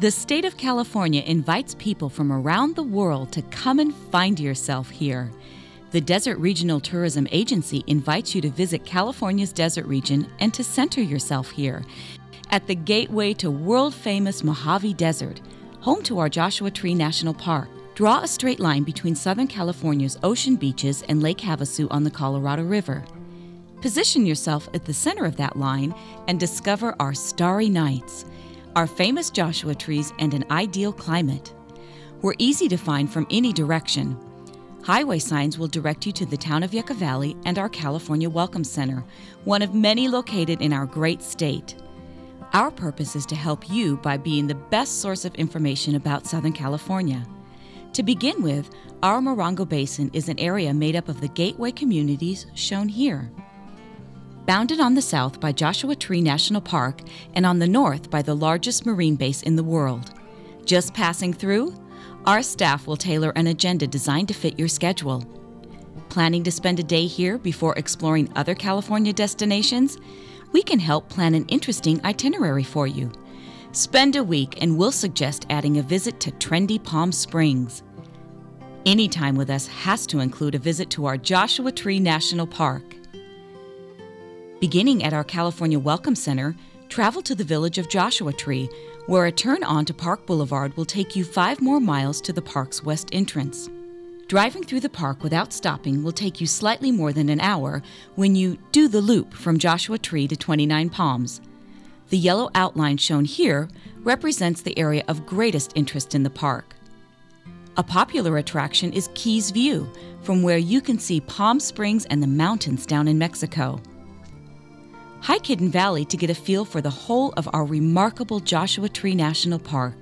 The state of California invites people from around the world to come and find yourself here. The Desert Regional Tourism Agency invites you to visit California's desert region and to center yourself here at the gateway to world-famous Mojave Desert, home to our Joshua Tree National Park. Draw a straight line between Southern California's ocean beaches and Lake Havasu on the Colorado River. Position yourself at the center of that line and discover our starry nights, our famous Joshua trees, and an ideal climate. We're easy to find from any direction. Highway signs will direct you to the town of Yucca Valley and our California Welcome Center, one of many located in our great state. Our purpose is to help you by being the best source of information about Southern California. To begin with, our Morongo Basin is an area made up of the gateway communities shown here. Bounded on the south by Joshua Tree National Park and on the north by the largest marine base in the world. Just passing through? Our staff will tailor an agenda designed to fit your schedule. Planning to spend a day here before exploring other California destinations? We can help plan an interesting itinerary for you. Spend a week and we'll suggest adding a visit to trendy Palm Springs. Any time with us has to include a visit to our Joshua Tree National Park. Beginning at our California Welcome Center, travel to the village of Joshua Tree, where a turn onto Park Boulevard will take you 5 more miles to the park's west entrance. Driving through the park without stopping will take you slightly more than an hour when you do the loop from Joshua Tree to 29 Palms. The yellow outline shown here represents the area of greatest interest in the park. A popular attraction is Keys View, from where you can see Palm Springs and the mountains down in Mexico. Hike Hidden Valley to get a feel for the whole of our remarkable Joshua Tree National Park.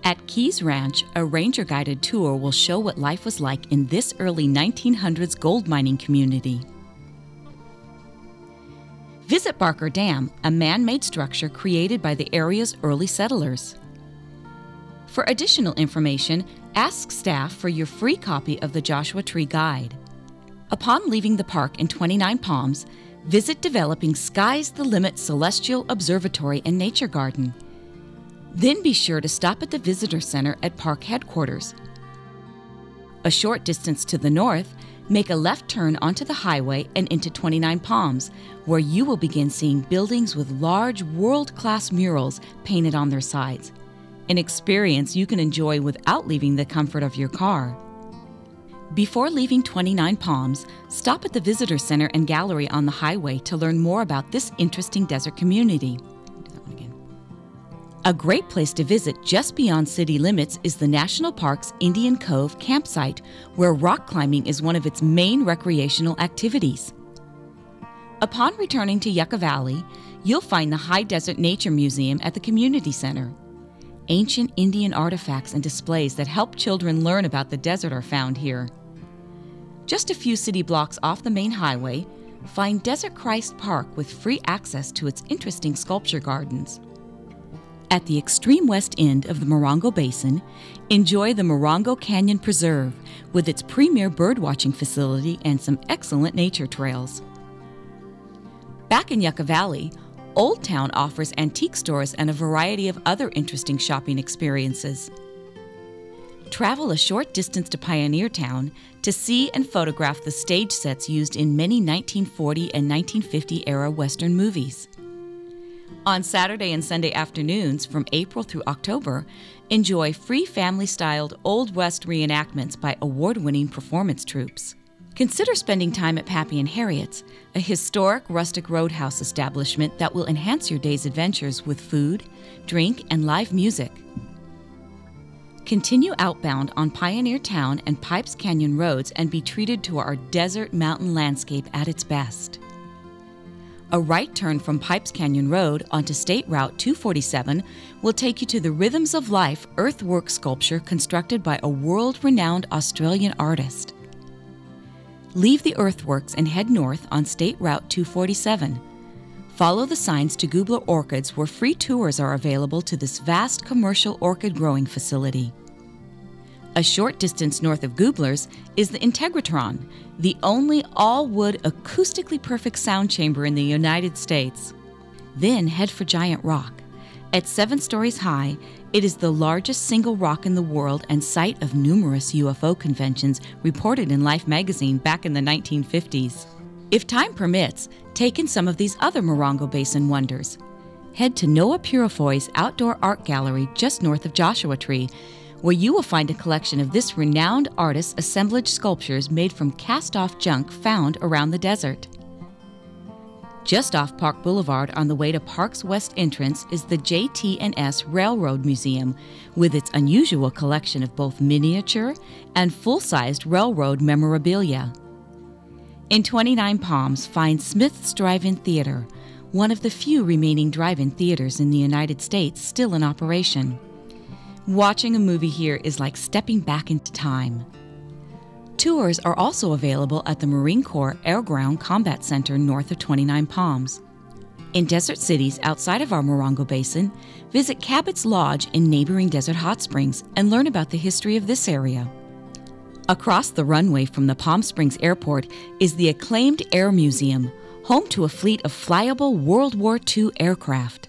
At Keys Ranch, a ranger-guided tour will show what life was like in this early 1900s gold mining community. Visit Barker Dam, a man-made structure created by the area's early settlers. For additional information, ask staff for your free copy of the Joshua Tree Guide. Upon leaving the park in 29 Palms, visit developing Sky's the Limit Celestial Observatory and Nature Garden. Then be sure to stop at the Visitor Center at park headquarters. A short distance to the north, make a left turn onto the highway and into 29 Palms, where you will begin seeing buildings with large, world-class murals painted on their sides, an experience you can enjoy without leaving the comfort of your car. Before leaving 29 Palms, stop at the Visitor Center and Gallery on the highway to learn more about this interesting desert community. A great place to visit just beyond city limits is the National Park's Indian Cove campsite, where rock climbing is one of its main recreational activities. Upon returning to Yucca Valley, you'll find the High Desert Nature Museum at the Community Center. Ancient Indian artifacts and displays that help children learn about the desert are found here. Just a few city blocks off the main highway, find Desert Christ Park with free access to its interesting sculpture gardens. At the extreme west end of the Morongo Basin, enjoy the Morongo Canyon Preserve with its premier birdwatching facility and some excellent nature trails. Back in Yucca Valley, Old Town offers antique stores and a variety of other interesting shopping experiences. Travel a short distance to Pioneer Town to see and photograph the stage sets used in many 1940 and 1950 era Western movies. On Saturday and Sunday afternoons from April through October, enjoy free family-styled Old West reenactments by award-winning performance troupes. Consider spending time at Pappy and Harriet's, a historic rustic roadhouse establishment that will enhance your day's adventures with food, drink, and live music. Continue outbound on Pioneer Town and Pipes Canyon roads and be treated to our desert mountain landscape at its best. A right turn from Pipes Canyon Road onto State Route 247 will take you to the Rhythms of Life earthwork sculpture constructed by a world-renowned Australian artist. Leave the earthworks and head north on State Route 247. Follow the signs to Goobler Orchids, where free tours are available to this vast commercial orchid growing facility. A short distance north of Goobler's is the Integratron, the only all-wood acoustically perfect sound chamber in the United States. Then head for Giant Rock, At 7 stories high, it is the largest single rock in the world and site of numerous UFO conventions reported in Life magazine back in the 1950s. If time permits, take in some of these other Morongo Basin wonders. Head to Noah Purifoy's Outdoor Art Gallery just north of Joshua Tree, where you will find a collection of this renowned artist's assemblage sculptures made from cast-off junk found around the desert. Just off Park Boulevard on the way to Park's west entrance is the JT&S Railroad Museum, with its unusual collection of both miniature and full-sized railroad memorabilia. In 29 Palms, find Smith's Drive-In Theater, one of the few remaining drive-in theaters in the United States still in operation. Watching a movie here is like stepping back into time. Tours are also available at the Marine Corps Air Ground Combat Center north of 29 Palms. In desert cities outside of our Morongo Basin, visit Cabot's Lodge in neighboring Desert Hot Springs and learn about the history of this area. Across the runway from the Palm Springs Airport is the acclaimed Air Museum, home to a fleet of flyable World War II aircraft.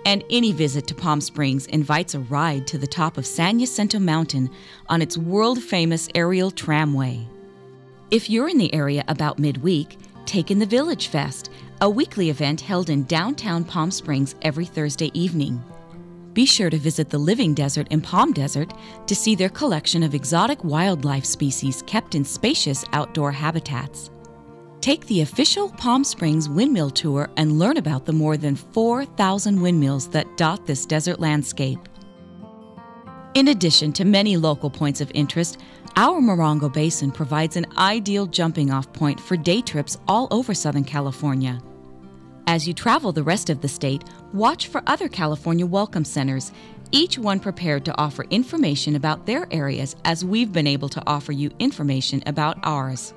And any visit to Palm Springs invites a ride to the top of San Jacinto Mountain on its world-famous aerial tramway. If you're in the area about midweek, take in the Village Fest, a weekly event held in downtown Palm Springs every Thursday evening. Be sure to visit the Living Desert in Palm Desert to see their collection of exotic wildlife species kept in spacious outdoor habitats. Take the official Palm Springs Windmill Tour and learn about the more than 4,000 windmills that dot this desert landscape. In addition to many local points of interest, our Morongo Basin provides an ideal jumping-off point for day trips all over Southern California. As you travel the rest of the state, watch for other California welcome centers, each one prepared to offer information about their areas as we've been able to offer you information about ours.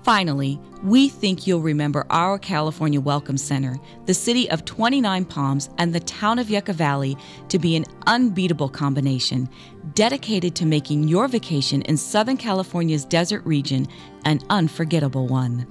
Finally, we think you'll remember our California Welcome Center, the city of 29 Palms, and the town of Yucca Valley to be an unbeatable combination, dedicated to making your vacation in Southern California's desert region an unforgettable one.